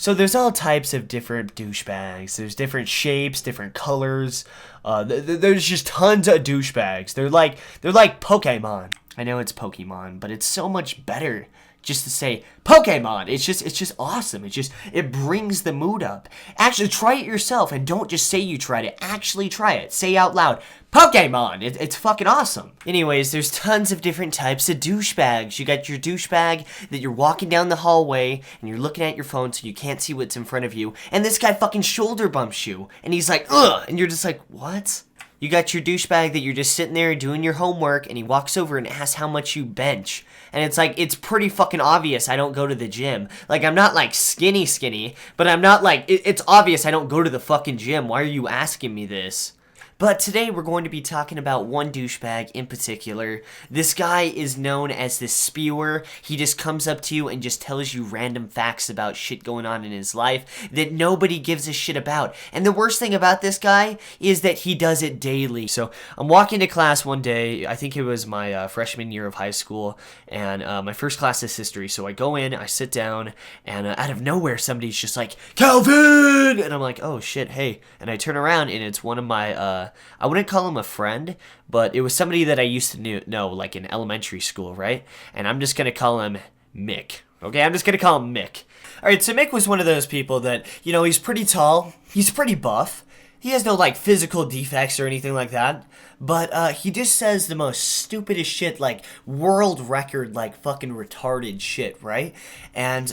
So there's all types of different douchebags. There's different shapes, different colors. There's just tons of douchebags. They're like Pokemon. I know it's Pokemon, but it's so much better just to say Pokemon. It's just awesome. It brings the mood up. Actually, try it yourself and don't just say you tried it. Actually try it. Say out loud, Pokemon. It's fucking awesome. Anyways, there's tons of different types of douchebags. You got your douchebag that you're walking down the hallway and you're looking at your phone so you can't see what's in front of you, and this guy fucking shoulder bumps you and he's like, ugh, and you're just like, what? You got your douchebag that you're just sitting there doing your homework and he walks over and asks how much you bench. And it's like, it's pretty fucking obvious I don't go to the gym. Like, I'm not like skinny, but I'm not like, it's obvious I don't go to the fucking gym. Why are you asking me this? But today we're going to be talking about one douchebag in particular. This guy is known as the spewer. He just comes up to you and just tells you random facts about shit going on in his life that nobody gives a shit about. And the worst thing about this guy is that he does it daily. So I'm walking to class one day, I think it was my freshman year of high school, and my first class is history. So I go in, I sit down, and out of nowhere somebody's just like, Calvin! And I'm like, oh shit, hey. And I turn around and it's one of my, I wouldn't call him a friend, but it was somebody that I used to know, like in elementary school, right? And I'm just going to call him Mick. Okay, I'm just going to call him Mick. Alright, so Mick was one of those people that, you know, he's pretty tall, he's pretty buff, he has no, like, physical defects or anything like that, but he just says the most stupidest shit, like, world record, like, fucking retarded shit, right? And,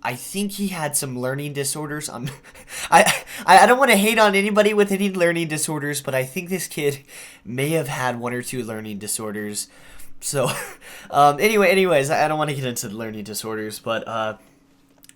I think he had some learning disorders. I don't want to hate on anybody with any learning disorders, but I think this kid may have had one or two learning disorders. So, anyways, I don't want to get into the learning disorders, but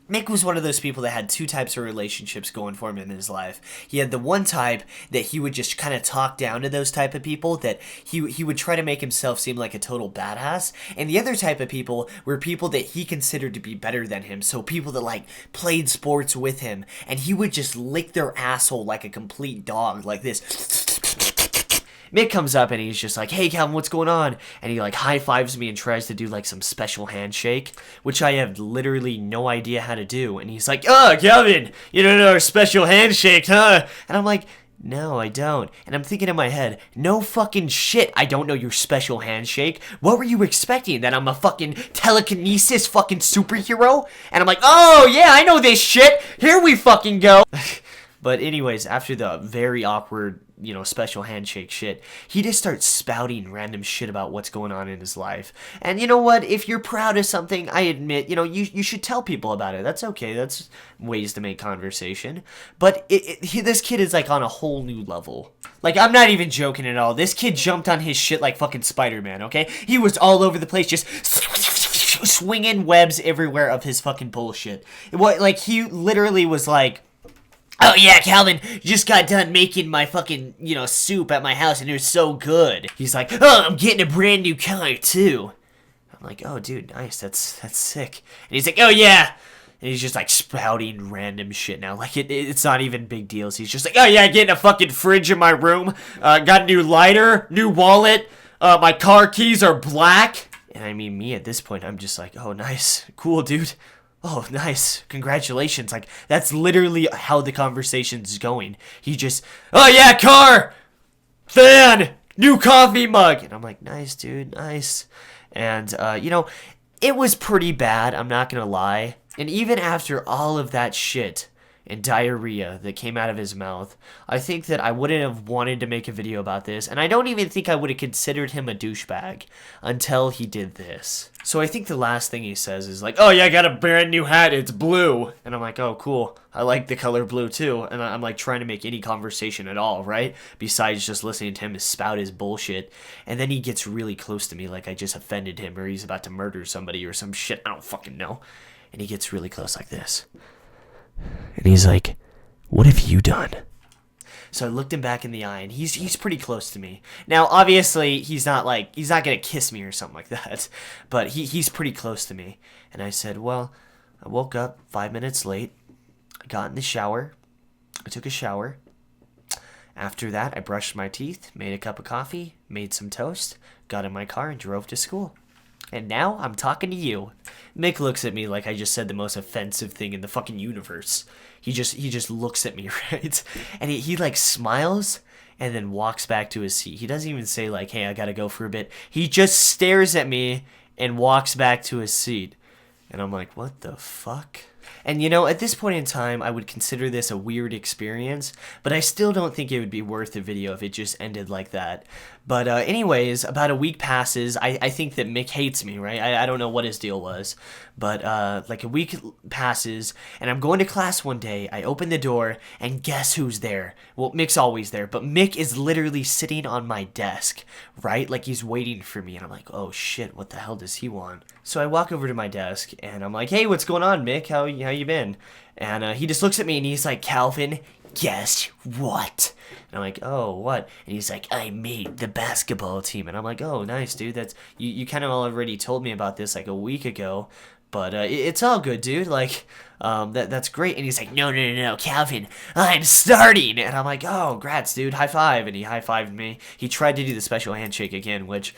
Mick was one of those people that had two types of relationships going for him in his life. He had the one type that he would just kind of talk down to those type of people, that he would try to make himself seem like a total badass. And the other type of people were people that he considered to be better than him. So people that like played sports with him, and he would just lick their asshole like a complete dog, like this. Mick comes up and he's just like, hey Calvin, what's going on? And he like high fives me and tries to do like some special handshake, which I have literally no idea how to do. And he's like, oh Calvin, you don't know our special handshake, huh? And I'm like, no, I don't. And I'm thinking in my head, no fucking shit, I don't know your special handshake. What were you expecting? That I'm a fucking telekinesis fucking superhero? And I'm like, oh yeah, I know this shit. Here we fucking go. But anyways, after the very awkward, you know, special handshake shit, he just starts spouting random shit about what's going on in his life. And you know what? If you're proud of something, I admit, you know, you should tell people about it. That's okay. That's ways to make conversation. But this kid is like on a whole new level. Like, I'm not even joking at all. This kid jumped on his shit like fucking Spider-Man, okay? He was all over the place, just swinging webs everywhere of his fucking bullshit. Like, he literally was like, oh yeah, Calvin, just got done making my fucking, you know, soup at my house and it was so good. He's like, oh, I'm getting a brand new car too. I'm like, oh dude, nice, that's sick. And he's like, oh yeah. And he's just like spouting random shit now. Like it's not even big deals. He's just like, oh yeah, getting a fucking fridge in my room. Got a new lighter, new wallet. My car keys are black. And I mean, me at this point, I'm just like, oh nice, cool dude. Oh, nice. Congratulations. Like, that's literally how the conversation's going. He just, oh yeah, car! Fan! New coffee mug! And I'm like, nice, dude, nice. And, you know, it was pretty bad, I'm not gonna lie. And even after all of that shit and diarrhea that came out of his mouth, I think that I wouldn't have wanted to make a video about this, and I don't even think I would have considered him a douchebag until he did this. So I think the last thing he says is like, oh yeah, I got a brand new hat, it's blue. And I'm like, oh cool, I like the color blue too. And I'm like trying to make any conversation at all, right? Besides just listening to him spout his bullshit. And then he gets really close to me like I just offended him or he's about to murder somebody or some shit, I don't fucking know. And he gets really close like this. And he's like, what have you done? So I looked him back in the eye, and he's pretty close to me. Now, obviously, he's not gonna kiss me or something like that, but he's pretty close to me. And I said, well, I woke up 5 minutes late. I got in the shower. I took a shower. After that, I brushed my teeth, made a cup of coffee, made some toast, got in my car, and drove to school. And now I'm talking to you. Mick looks at me like I just said the most offensive thing in the fucking universe. He just looks at me, right? And he like smiles and then walks back to his seat. He doesn't even say like, hey, I gotta go for a bit. He just stares at me and walks back to his seat. And I'm like, what the fuck? And you know, at this point in time, I would consider this a weird experience, but I still don't think it would be worth the video if it just ended like that. But anyways, about a week passes. I think that Mick hates me, right? I don't know what his deal was. But like a week passes, and I'm going to class one day. I open the door, and guess who's there? Well, Mick's always there, but Mick is literally sitting on my desk, right? Like he's waiting for me, and I'm like, oh shit, what the hell does he want? So I walk over to my desk, and I'm like, hey, what's going on, Mick? How you been? And he just looks at me, and he's like, Calvin, guess what? And I'm like, oh, what? And he's like, I made the basketball team. And I'm like, oh, nice, dude. That's you kind of already told me about this like a week ago. But it's all good, dude. Like, that's great. And he's like, no, Calvin, I'm starting. And I'm like, oh, grats, dude. High five. And he high-fived me. He tried to do the special handshake again, which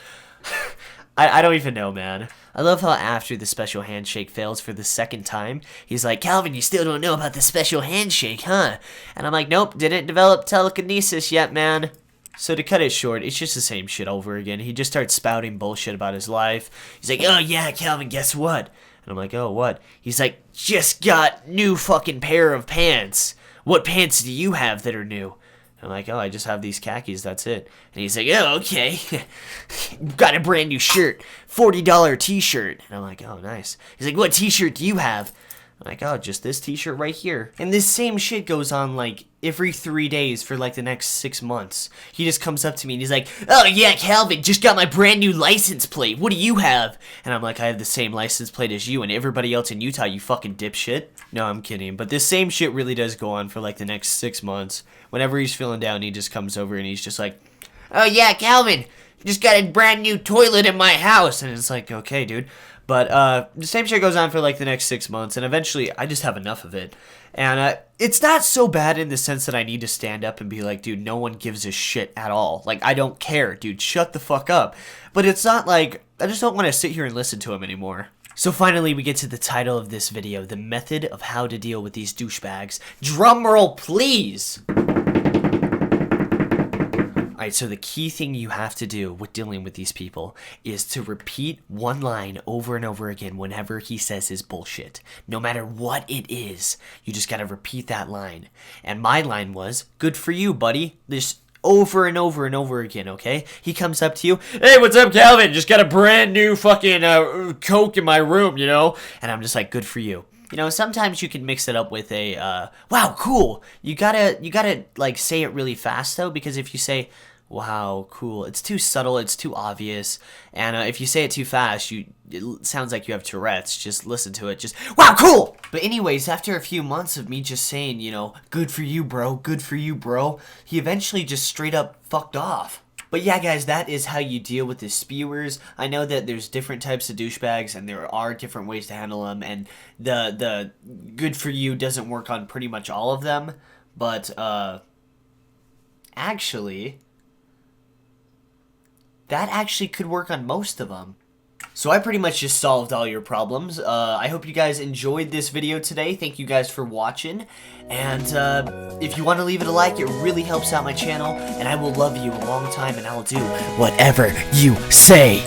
I don't even know, man. I love how after the special handshake fails for the second time, he's like, Calvin, you still don't know about the special handshake, huh? And I'm like, nope, didn't develop telekinesis yet, man. So to cut it short, it's just the same shit over again. He just starts spouting bullshit about his life. He's like, oh yeah, Calvin, guess what? And I'm like, oh, what? He's like, just got new fucking pair of pants. What pants do you have that are new? I'm like, oh, I just have these khakis, that's it. And he's like, oh, okay. Got a brand new shirt, $40 t-shirt. And I'm like, oh, nice. He's like, what t-shirt do you have? I'm like, oh, just this t-shirt right here. And this same shit goes on like every 3 days for like the next 6 months. He just comes up to me and he's like, oh yeah, Calvin, just got my brand new license plate. What do you have? And I'm like, I have the same license plate as you and everybody else in Utah, you fucking dipshit. No, I'm kidding. But this same shit really does go on for like the next 6 months. Whenever he's feeling down, he just comes over and he's just like, oh yeah, Calvin, just got a brand new toilet in my house. And it's like, okay, dude. But the same shit goes on for like the next 6 months, and eventually I just have enough of it. And it's not so bad in the sense that I need to stand up and be like, dude, no one gives a shit at all. Like, I don't care, dude, shut the fuck up. But it's not like, I just don't want to sit here and listen to him anymore. So finally we get to the title of this video, the method of how to deal with these douchebags. Drum roll, please! Alright, so the key thing you have to do with dealing with these people is to repeat one line over and over again whenever he says his bullshit. No matter what it is, you just gotta repeat that line. And my line was, good for you, buddy. This over and over and over again, okay? He comes up to you, hey, what's up, Calvin? Just got a brand new fucking Coke in my room, you know? And I'm just like, good for you. You know, sometimes you can mix it up with a, wow, cool. You gotta, like, say it really fast, though, because if you say, wow, cool, it's too subtle, it's too obvious, and if you say it too fast, it sounds like you have Tourette's. Just listen to it, just, wow, cool! But anyways, after a few months of me just saying, you know, good for you, bro, he eventually just straight up fucked off. But yeah, guys, that is how you deal with the spewers. I know that there's different types of douchebags, and there are different ways to handle them, and the good for you doesn't work on pretty much all of them, but, actually, that actually could work on most of them. So I pretty much just solved all your problems. I hope you guys enjoyed this video today. Thank you guys for watching. And if you want to leave it a like, it really helps out my channel. And I will love you a long time, and I will do whatever you say.